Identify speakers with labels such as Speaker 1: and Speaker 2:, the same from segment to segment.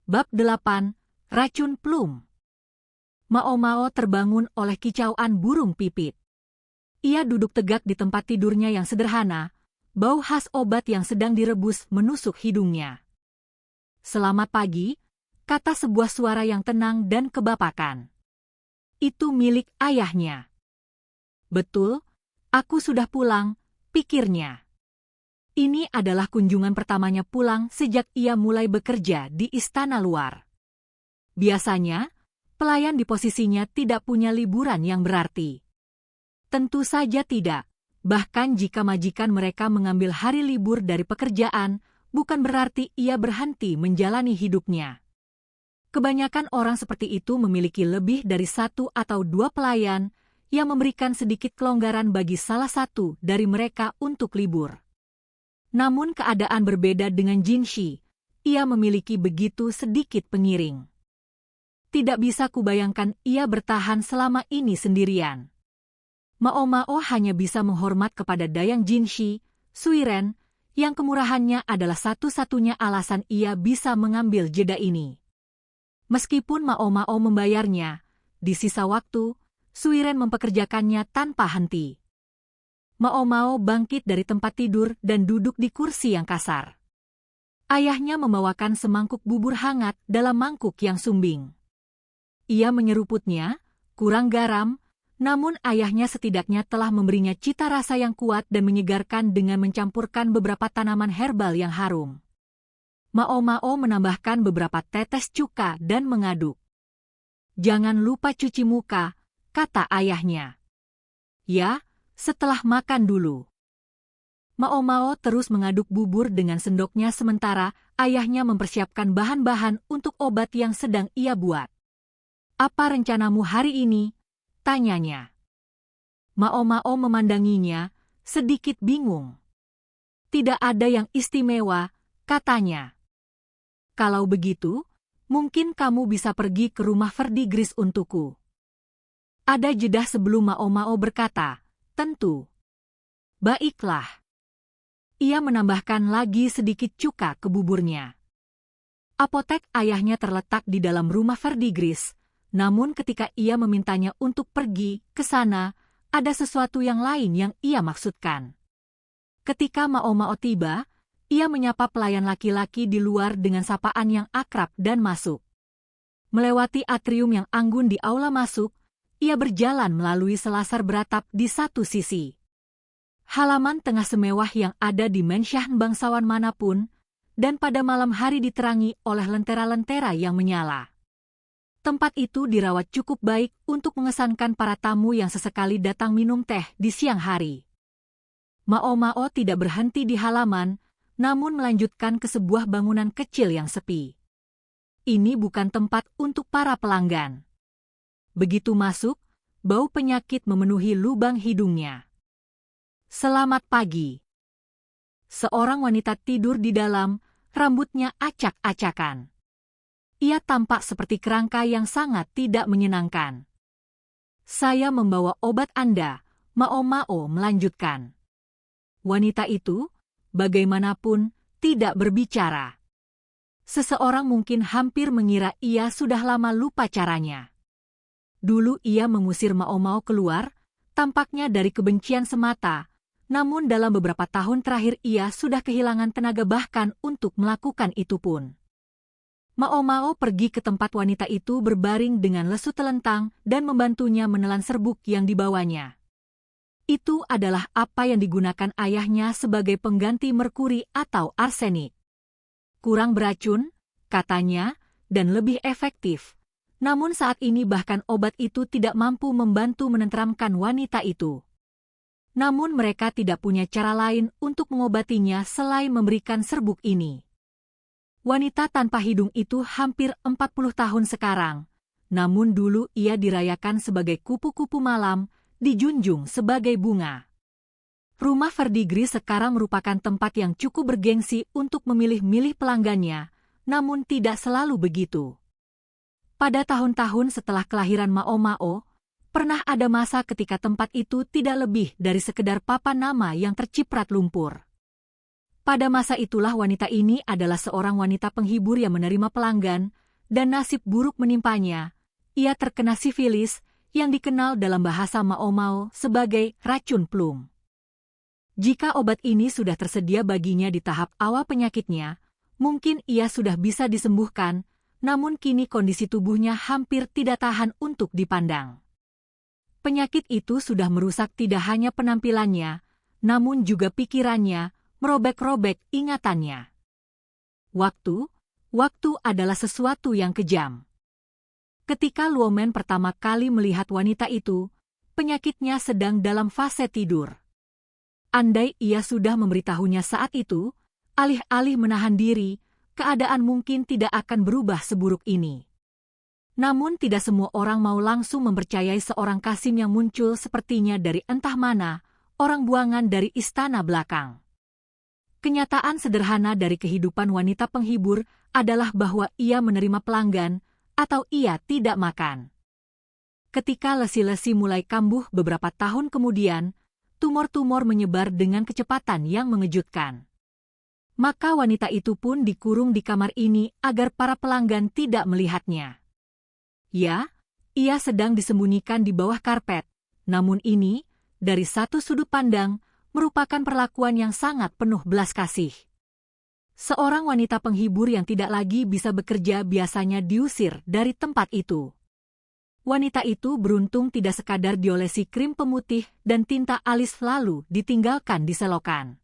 Speaker 1: Bab 8, Racun Plum. Mao terbangun oleh kicauan burung pipit. Ia duduk tegak di tempat tidurnya yang sederhana, bau khas obat yang sedang direbus menusuk hidungnya. "Selamat pagi," kata sebuah suara yang tenang dan kebapakan. Itu milik ayahnya. "Betul, aku sudah pulang," pikirnya. Ini adalah kunjungan pertamanya pulang sejak ia mulai bekerja di istana luar. Biasanya, pelayan di posisinya tidak punya liburan yang berarti. Tentu saja tidak. Bahkan jika majikan mereka mengambil hari libur dari pekerjaan, bukan berarti ia berhenti menjalani hidupnya. Kebanyakan orang seperti itu memiliki lebih dari 1 atau 2 pelayan yang memberikan sedikit kelonggaran bagi salah satu dari mereka untuk libur. Namun keadaan berbeda dengan Jinshi. Ia memiliki begitu sedikit pengiring. Tidak bisa kubayangkan ia bertahan selama ini sendirian. Mao hanya bisa menghormat kepada Dayang Jinshi, Suiren, yang kemurahannya adalah satu-satunya alasan ia bisa mengambil jeda ini. Meskipun Mao membayarnya, di sisa waktu, Suiren mempekerjakannya tanpa henti. Mao bangkit dari tempat tidur dan duduk di kursi yang kasar. Ayahnya membawakan semangkuk bubur hangat dalam mangkuk yang sumbing. Ia menyeruputnya, kurang garam, namun ayahnya setidaknya telah memberinya cita rasa yang kuat dan menyegarkan dengan mencampurkan beberapa tanaman herbal yang harum. Mao menambahkan beberapa tetes cuka dan mengaduk. "Jangan lupa cuci muka," kata ayahnya. "Ya, setelah makan dulu." Mao terus mengaduk bubur dengan sendoknya sementara ayahnya mempersiapkan bahan-bahan untuk obat yang sedang ia buat. "Apa rencanamu hari ini?" tanyanya. Mao memandanginya, sedikit bingung. "Tidak ada yang istimewa," katanya. "Kalau begitu, mungkin kamu bisa pergi ke rumah Verdigris untukku." Ada jeda sebelum Mao berkata, "Tentu." "Baiklah." Ia menambahkan lagi sedikit cuka ke buburnya. Apotek ayahnya terletak di dalam rumah Verdigris, namun ketika ia memintanya untuk pergi ke sana, ada sesuatu yang lain yang ia maksudkan. Ketika Mao tiba, ia menyapa pelayan laki-laki di luar dengan sapaan yang akrab dan masuk. Melewati atrium yang anggun di aula masuk, ia berjalan melalui selasar beratap di satu sisi. Halaman tengah semewah yang ada di mansion bangsawan manapun, dan pada malam hari diterangi oleh lentera-lentera yang menyala. Tempat itu dirawat cukup baik untuk mengesankan para tamu yang sesekali datang minum teh di siang hari. Mao tidak berhenti di halaman, namun melanjutkan ke sebuah bangunan kecil yang sepi. Ini bukan tempat untuk para pelanggan. Begitu masuk, bau penyakit memenuhi lubang hidungnya. "Selamat pagi." Seorang wanita tidur di dalam, rambutnya acak-acakan. Ia tampak seperti kerangka yang sangat tidak menyenangkan. "Saya membawa obat Anda," Mao melanjutkan. Wanita itu, bagaimanapun, tidak berbicara. Seseorang mungkin hampir mengira ia sudah lama lupa caranya. Dulu ia mengusir Mao keluar, tampaknya dari kebencian semata, namun dalam beberapa tahun terakhir ia sudah kehilangan tenaga bahkan untuk melakukan itu pun. Mao pergi ke tempat wanita itu berbaring dengan lesu telentang dan membantunya menelan serbuk yang dibawanya. Itu adalah apa yang digunakan ayahnya sebagai pengganti merkuri atau arsenik. Kurang beracun, katanya, dan lebih efektif. Namun saat ini bahkan obat itu tidak mampu membantu menenteramkan wanita itu. Namun mereka tidak punya cara lain untuk mengobatinya selain memberikan serbuk ini. Wanita tanpa hidung itu hampir 40 tahun sekarang, namun dulu ia dirayakan sebagai kupu-kupu malam, dijunjung sebagai bunga. Rumah Verdigris sekarang merupakan tempat yang cukup bergengsi untuk memilih-milih pelanggannya, namun tidak selalu begitu. Pada tahun-tahun setelah kelahiran Mao, pernah ada masa ketika tempat itu tidak lebih dari sekedar papan nama yang terciprat lumpur. Pada masa itulah wanita ini adalah seorang wanita penghibur yang menerima pelanggan, dan nasib buruk menimpanya. Ia terkena sifilis, yang dikenal dalam bahasa Mao Mao sebagai racun plum. Jika obat ini sudah tersedia baginya di tahap awal penyakitnya, mungkin ia sudah bisa disembuhkan, namun kini kondisi tubuhnya hampir tidak tahan untuk dipandang. Penyakit itu sudah merusak tidak hanya penampilannya, namun juga pikirannya, merobek-robek ingatannya. Waktu adalah sesuatu yang kejam. Ketika Luomen pertama kali melihat wanita itu, penyakitnya sedang dalam fase tidur. Andai ia sudah memberitahunya saat itu, alih-alih menahan diri, keadaan mungkin tidak akan berubah seburuk ini. Namun tidak semua orang mau langsung mempercayai seorang Kasim yang muncul sepertinya dari entah mana, orang buangan dari istana belakang. Kenyataan sederhana dari kehidupan wanita penghibur adalah bahwa ia menerima pelanggan, atau ia tidak makan. Ketika lesi-lesi mulai kambuh beberapa tahun kemudian, tumor-tumor menyebar dengan kecepatan yang mengejutkan. Maka wanita itu pun dikurung di kamar ini agar para pelanggan tidak melihatnya. Ya, ia sedang disembunyikan di bawah karpet, namun ini, dari satu sudut pandang, merupakan perlakuan yang sangat penuh belas kasih. Seorang wanita penghibur yang tidak lagi bisa bekerja biasanya diusir dari tempat itu. Wanita itu beruntung tidak sekadar diolesi krim pemutih dan tinta alis lalu ditinggalkan di selokan.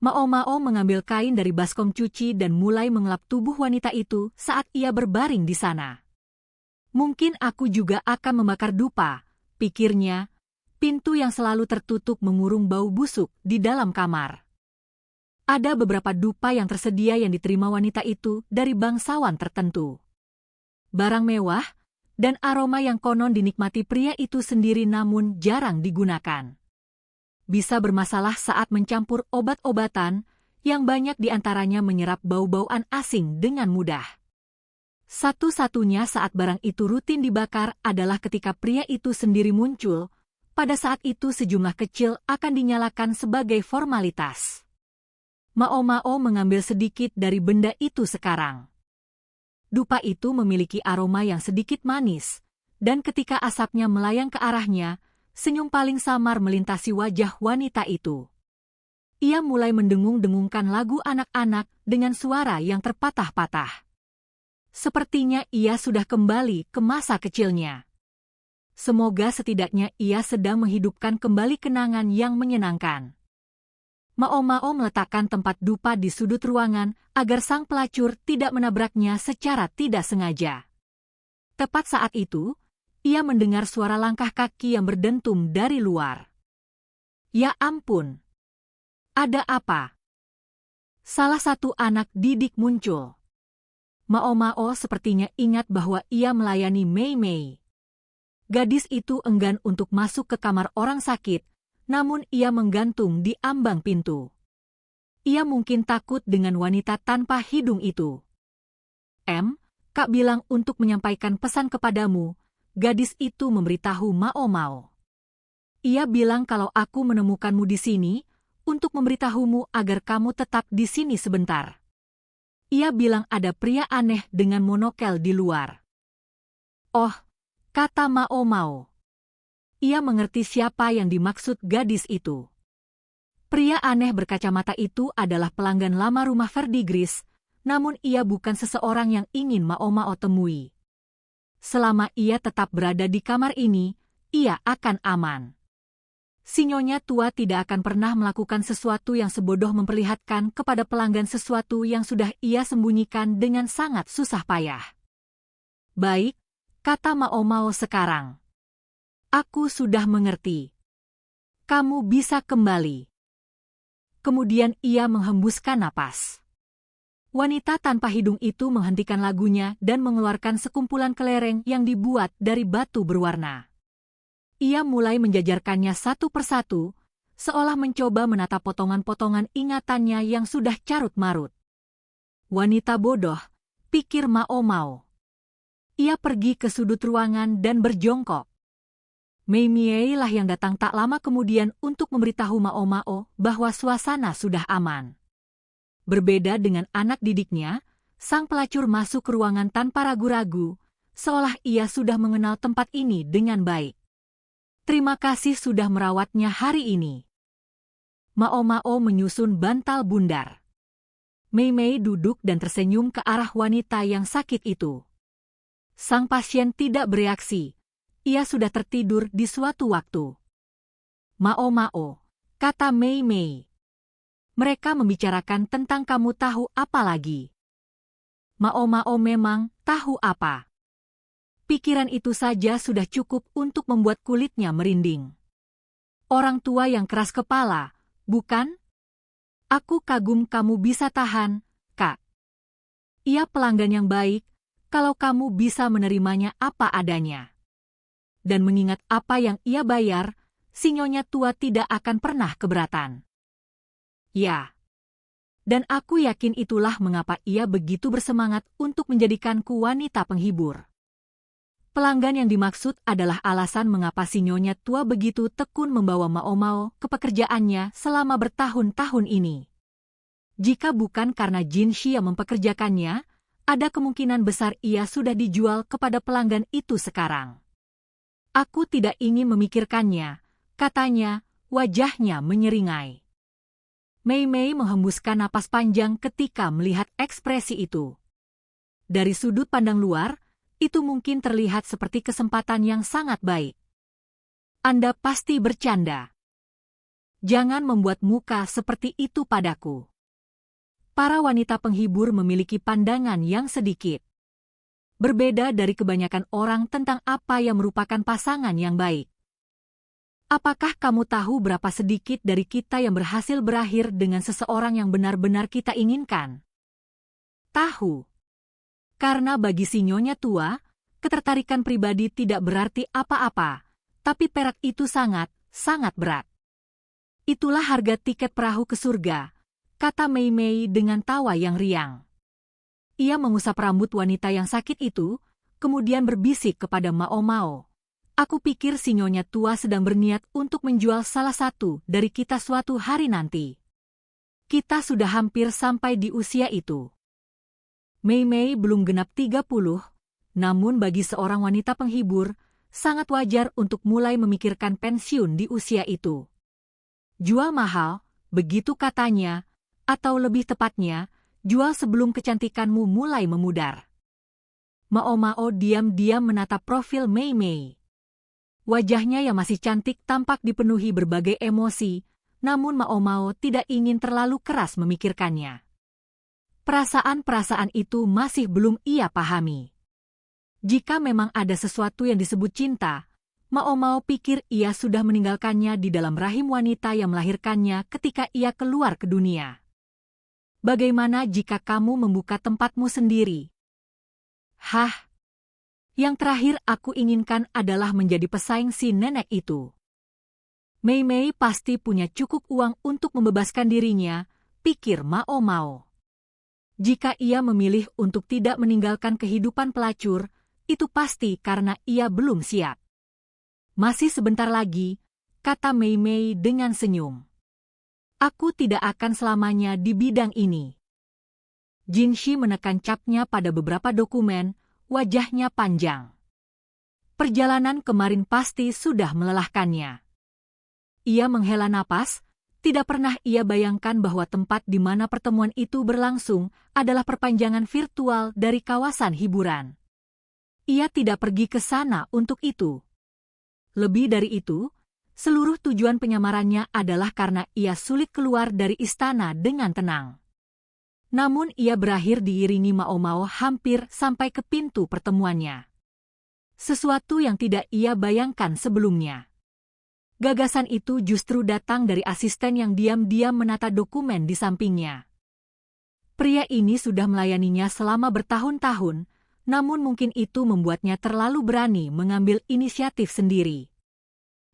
Speaker 1: Mao Mao mengambil kain dari baskom cuci dan mulai mengelap tubuh wanita itu saat ia berbaring di sana. Mungkin aku juga akan membakar dupa, pikirnya. Pintu yang selalu tertutup mengurung bau busuk di dalam kamar. Ada beberapa dupa yang tersedia yang diterima wanita itu dari bangsawan tertentu. Barang mewah, dan aroma yang konon dinikmati pria itu sendiri namun jarang digunakan. Bisa bermasalah saat mencampur obat-obatan, yang banyak diantaranya menyerap bau-bauan asing dengan mudah. Satu-satunya saat barang itu rutin dibakar adalah ketika pria itu sendiri muncul. Pada saat itu sejumlah kecil akan dinyalakan sebagai formalitas. Mao Mao mengambil sedikit dari benda itu sekarang. Dupa itu memiliki aroma yang sedikit manis, dan ketika asapnya melayang ke arahnya, senyum paling samar melintasi wajah wanita itu. Ia mulai mendengung-dengungkan lagu anak-anak dengan suara yang terpatah-patah. Sepertinya ia sudah kembali ke masa kecilnya. Semoga setidaknya ia sedang menghidupkan kembali kenangan yang menyenangkan. Mao Mao meletakkan tempat dupa di sudut ruangan agar sang pelacur tidak menabraknya secara tidak sengaja. Tepat saat itu, ia mendengar suara langkah kaki yang berdentum dari luar. Ya ampun! Ada apa? Salah satu anak didik muncul. Mao Mao sepertinya ingat bahwa ia melayani Mei Mei. Gadis itu enggan untuk masuk ke kamar orang sakit, namun ia menggantung di ambang pintu. Ia mungkin takut dengan wanita tanpa hidung itu. Kak bilang untuk menyampaikan pesan kepadamu, gadis itu memberitahu Mao Mao. Ia bilang kalau aku menemukanmu di sini, untuk memberitahumu agar kamu tetap di sini sebentar. Ia bilang ada pria aneh dengan monokel di luar. Oh, kata Mao Mao. Ia mengerti siapa yang dimaksud gadis itu. Pria aneh berkacamata itu adalah pelanggan lama rumah Verdigris, namun ia bukan seseorang yang ingin Mao Mao temui. Selama ia tetap berada di kamar ini, ia akan aman. Si nyonya tua tidak akan pernah melakukan sesuatu yang sebodoh memperlihatkan kepada pelanggan sesuatu yang sudah ia sembunyikan dengan sangat susah payah. Baik, kata Mao Mao sekarang. Aku sudah mengerti. Kamu bisa kembali. Kemudian ia menghembuskan napas. Wanita tanpa hidung itu menghentikan lagunya dan mengeluarkan sekumpulan kelereng yang dibuat dari batu berwarna. Ia mulai menjajarkannya satu persatu, seolah mencoba menata potongan-potongan ingatannya yang sudah carut-marut. Wanita bodoh, pikir Mao Mao. Ia pergi ke sudut ruangan dan berjongkok. Mei Miei lah yang datang tak lama kemudian untuk memberitahu Mao Mao bahwa suasana sudah aman. Berbeda dengan anak didiknya, sang pelacur masuk ke ruangan tanpa ragu-ragu, seolah ia sudah mengenal tempat ini dengan baik. Terima kasih sudah merawatnya hari ini. Mao Mao menyusun bantal bundar. Mei Mei duduk dan tersenyum ke arah wanita yang sakit itu. Sang pasien tidak bereaksi. Ia sudah tertidur di suatu waktu. Mao Mao, kata Mei Mei. Mereka membicarakan tentang kamu tahu apa lagi. Mao Mao memang tahu apa. Pikiran itu saja sudah cukup untuk membuat kulitnya merinding. Orang tua yang keras kepala, bukan? Aku kagum kamu bisa tahan, Kak. Ia pelanggan yang baik, kalau kamu bisa menerimanya apa adanya. Dan mengingat apa yang ia bayar, si nyonya tua tidak akan pernah keberatan. Ya. Dan aku yakin itulah mengapa ia begitu bersemangat untuk menjadikanku wanita penghibur. Pelanggan yang dimaksud adalah alasan mengapa si nyonya tua begitu tekun membawa Mao Mao ke pekerjaannya selama bertahun-tahun ini. Jika bukan karena Jin Shi yang mempekerjakannya, ada kemungkinan besar ia sudah dijual kepada pelanggan itu sekarang. Aku tidak ingin memikirkannya, katanya, wajahnya menyeringai. Mei Mei menghembuskan napas panjang ketika melihat ekspresi itu. Dari sudut pandang luar, itu mungkin terlihat seperti kesempatan yang sangat baik. Anda pasti bercanda. Jangan membuat muka seperti itu padaku. Para wanita penghibur memiliki pandangan yang sedikit berbeda dari kebanyakan orang tentang apa yang merupakan pasangan yang baik. Apakah kamu tahu berapa sedikit dari kita yang berhasil berakhir dengan seseorang yang benar-benar kita inginkan? Tahu. Karena bagi si nyonya tua, ketertarikan pribadi tidak berarti apa-apa, tapi perak itu sangat, sangat berat. Itulah harga tiket perahu ke surga, kata Mei Mei dengan tawa yang riang. Ia mengusap rambut wanita yang sakit itu, kemudian berbisik kepada Mao Mao. Aku pikir si nyonya tua sedang berniat untuk menjual salah satu dari kita suatu hari nanti. Kita sudah hampir sampai di usia itu. Mei Mei belum genap 30, namun bagi seorang wanita penghibur, sangat wajar untuk mulai memikirkan pensiun di usia itu. Jual mahal, begitu katanya, atau lebih tepatnya, jual sebelum kecantikanmu mulai memudar. Mao Mao diam-diam menatap profil Mei Mei. Wajahnya yang masih cantik tampak dipenuhi berbagai emosi, namun Mao Mao tidak ingin terlalu keras memikirkannya. Perasaan-perasaan itu masih belum ia pahami. Jika memang ada sesuatu yang disebut cinta, Mao Mao pikir ia sudah meninggalkannya di dalam rahim wanita yang melahirkannya ketika ia keluar ke dunia. Bagaimana jika kamu membuka tempatmu sendiri? Hah? Yang terakhir aku inginkan adalah menjadi pesaing si nenek itu. Mei Mei pasti punya cukup uang untuk membebaskan dirinya, pikir Mao Mao. Jika ia memilih untuk tidak meninggalkan kehidupan pelacur, itu pasti karena ia belum siap. Masih sebentar lagi, kata Mei Mei dengan senyum. Aku tidak akan selamanya di bidang ini. Jin Shi menekan capnya pada beberapa dokumen, wajahnya panjang. Perjalanan kemarin pasti sudah melelahkannya. Ia menghela napas, tidak pernah ia bayangkan bahwa tempat di mana pertemuan itu berlangsung adalah perpanjangan virtual dari kawasan hiburan. Ia tidak pergi ke sana untuk itu. Lebih dari itu, seluruh tujuan penyamarannya adalah karena ia sulit keluar dari istana dengan tenang. Namun ia berakhir diiringi Mao Mao hampir sampai ke pintu pertemuannya. Sesuatu yang tidak ia bayangkan sebelumnya. Gagasan itu justru datang dari asisten yang diam-diam menata dokumen di sampingnya. Pria ini sudah melayaninya selama bertahun-tahun, namun mungkin itu membuatnya terlalu berani mengambil inisiatif sendiri.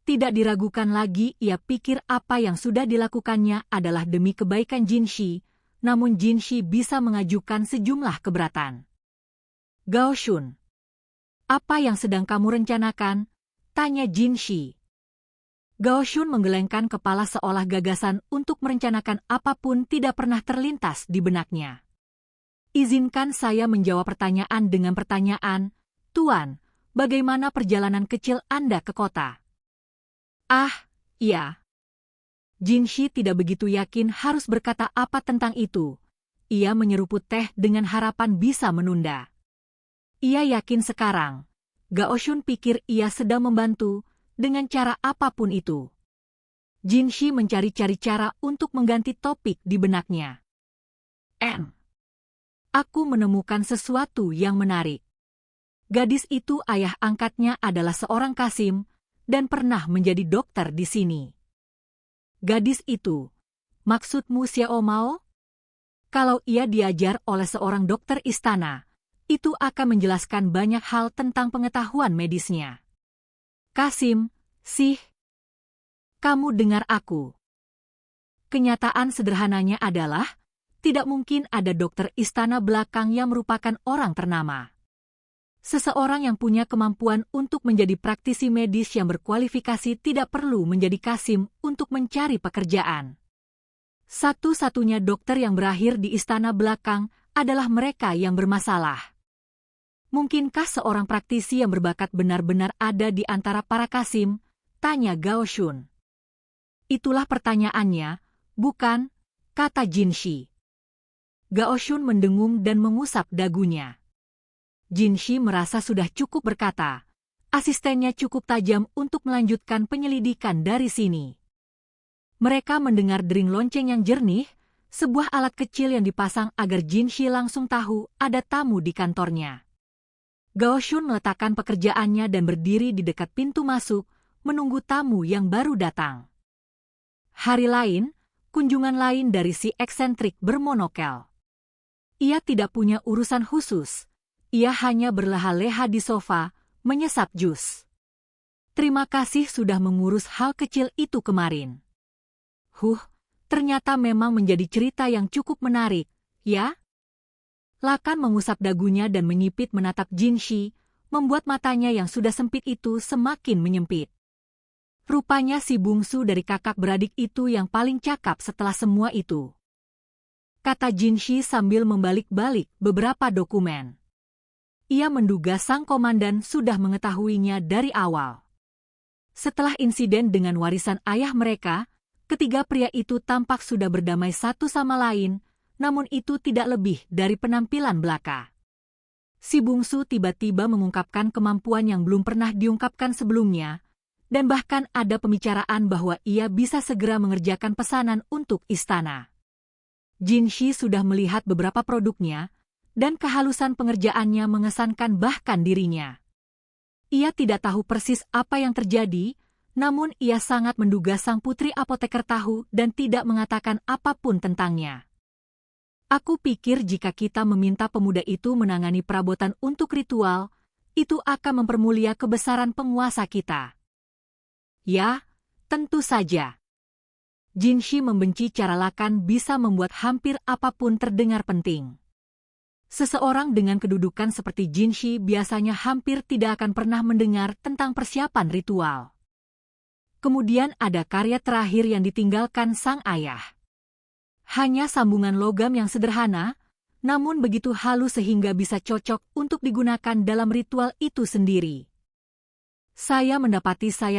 Speaker 1: Tidak diragukan lagi ia pikir apa yang sudah dilakukannya adalah demi kebaikan Jin Shi, namun Jin Shi bisa mengajukan sejumlah keberatan. Gao Shun, apa yang sedang kamu rencanakan? Tanya Jin Shi. Gao Shun menggelengkan kepala seolah gagasan untuk merencanakan apapun tidak pernah terlintas di benaknya. Izinkan saya menjawab pertanyaan dengan pertanyaan, Tuan, bagaimana perjalanan kecil Anda ke kota? Ah, iya. Jin Shi tidak begitu yakin harus berkata apa tentang itu. Ia menyeruput teh dengan harapan bisa menunda. Ia yakin sekarang, Gao Shun pikir ia sedang membantu, dengan cara apapun itu. Jin Shi mencari-cari cara untuk mengganti topik di benaknya. Aku menemukan sesuatu yang menarik. Gadis itu ayah angkatnya adalah seorang kasim, dan pernah menjadi dokter di sini. Gadis itu, maksudmu Xiao Mao? Kalau ia diajar oleh seorang dokter istana, itu akan menjelaskan banyak hal tentang pengetahuan medisnya. Kasim, kamu dengar aku. Kenyataan sederhananya adalah, tidak mungkin ada dokter istana belakang yang merupakan orang ternama. Seseorang yang punya kemampuan untuk menjadi praktisi medis yang berkualifikasi tidak perlu menjadi kasim untuk mencari pekerjaan. Satu-satunya dokter yang berakhir di istana belakang adalah mereka yang bermasalah. Mungkinkah seorang praktisi yang berbakat benar-benar ada di antara para kasim? Tanya Gao Shun. Itulah pertanyaannya, bukan? Kata Jin Shi. Gao Shun mendengung dan mengusap dagunya. Jin Shi merasa sudah cukup berkata. Asistennya cukup tajam untuk melanjutkan penyelidikan dari sini. Mereka mendengar dering lonceng yang jernih, sebuah alat kecil yang dipasang agar Jin Shi langsung tahu ada tamu di kantornya. Gao Shun meletakkan pekerjaannya dan berdiri di dekat pintu masuk, menunggu tamu yang baru datang. Hari lain, kunjungan lain dari si eksentrik bermonokel. Ia tidak punya urusan khusus, ia hanya berleha-leha di sofa, menyesap jus. Terima kasih sudah mengurus hal kecil itu kemarin. Ternyata memang menjadi cerita yang cukup menarik, ya? Lakan mengusap dagunya dan menyipit menatap Jin Shi, membuat matanya yang sudah sempit itu semakin menyempit. Rupanya si bungsu dari kakak beradik itu yang paling cakap setelah semua itu. Kata Jin Shi sambil membalik-balik beberapa dokumen. Ia menduga sang komandan sudah mengetahuinya dari awal. Setelah insiden dengan warisan ayah mereka, ketiga pria itu tampak sudah berdamai satu sama lain, namun itu tidak lebih dari penampilan belaka. Si bungsu tiba-tiba mengungkapkan kemampuan yang belum pernah diungkapkan sebelumnya, dan bahkan ada pembicaraan bahwa ia bisa segera mengerjakan pesanan untuk istana. Jin Shi sudah melihat beberapa produknya, dan kehalusan pengerjaannya mengesankan bahkan dirinya. Ia tidak tahu persis apa yang terjadi, namun ia sangat menduga sang putri apoteker tahu dan tidak mengatakan apapun tentangnya. Aku pikir jika kita meminta pemuda itu menangani perabotan untuk ritual, itu akan mempermulia kebesaran penguasa kita. Ya, tentu saja. Jin Shi membenci cara Lakan bisa membuat hampir apapun terdengar penting. Seseorang dengan kedudukan seperti Jin Shi biasanya hampir tidak akan pernah mendengar tentang persiapan ritual. Kemudian ada karya terakhir yang ditinggalkan sang ayah. Hanya sambungan logam yang sederhana, namun begitu halus sehingga bisa cocok untuk digunakan dalam ritual itu sendiri. Saya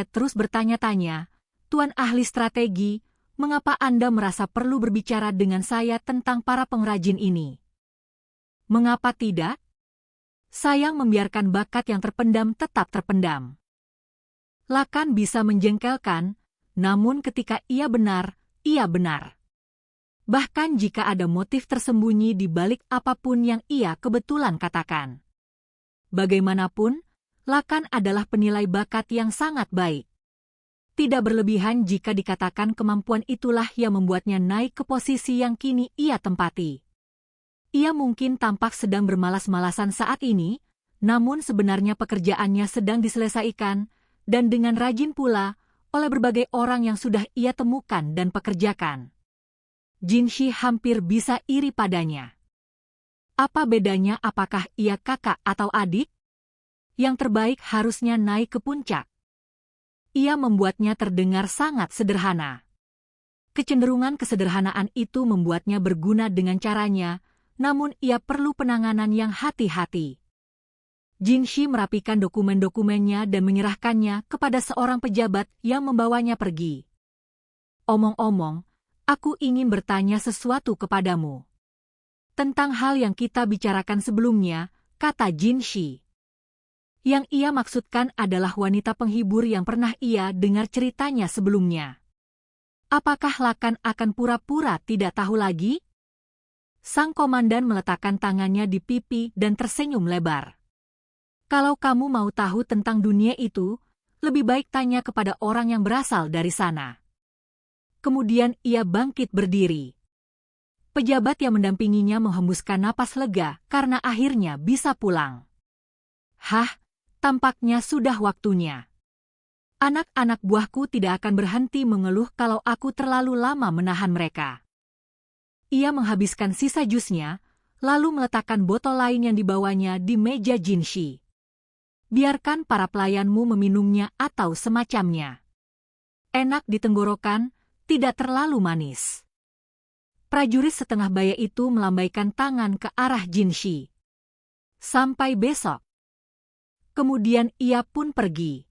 Speaker 1: terus bertanya-tanya, Tuan Ahli Strategi, mengapa Anda merasa perlu berbicara dengan saya tentang para pengrajin ini? Mengapa tidak? Sayang membiarkan bakat yang terpendam tetap terpendam. Lakan bisa menjengkelkan, namun ketika ia benar, ia benar. Bahkan jika ada motif tersembunyi di balik apapun yang ia kebetulan katakan. Bagaimanapun, Lakan adalah penilai bakat yang sangat baik. Tidak berlebihan jika dikatakan kemampuan itulah yang membuatnya naik ke posisi yang kini ia tempati. Ia mungkin tampak sedang bermalas-malasan saat ini, namun sebenarnya pekerjaannya sedang diselesaikan, dan dengan rajin pula, oleh berbagai orang yang sudah ia temukan dan pekerjakan. Jin Shi hampir bisa iri padanya. Apa bedanya apakah ia kakak atau adik? Yang terbaik harusnya naik ke puncak. ia membuatnya terdengar sangat sederhana. Kecenderungan kesederhanaan itu membuatnya berguna dengan caranya, namun ia perlu penanganan yang hati-hati. Jinshi merapikan dokumen-dokumennya dan menyerahkannya kepada seorang pejabat yang membawanya pergi. Omong-omong, aku ingin bertanya sesuatu kepadamu. Tentang hal yang kita bicarakan sebelumnya, kata Jinshi. Yang ia maksudkan adalah wanita penghibur yang pernah ia dengar ceritanya sebelumnya. Apakah Lakan akan pura-pura tidak tahu lagi? Sang komandan meletakkan tangannya di pipi dan tersenyum lebar. Kalau kamu mau tahu tentang dunia itu, lebih baik tanya kepada orang yang berasal dari sana. Kemudian ia bangkit berdiri. Pejabat yang mendampinginya menghembuskan napas lega karena akhirnya bisa pulang. Hah? Tampaknya sudah waktunya. Anak-anak buahku tidak akan berhenti mengeluh kalau aku terlalu lama menahan mereka. Ia menghabiskan sisa jusnya, lalu meletakkan botol lain yang dibawanya di meja Jinshi. Biarkan para pelayanmu meminumnya atau semacamnya. Enak di tenggorokan, tidak terlalu manis. Prajurit setengah baya itu melambaikan tangan ke arah Jinshi. Sampai besok. Kemudian ia pun pergi.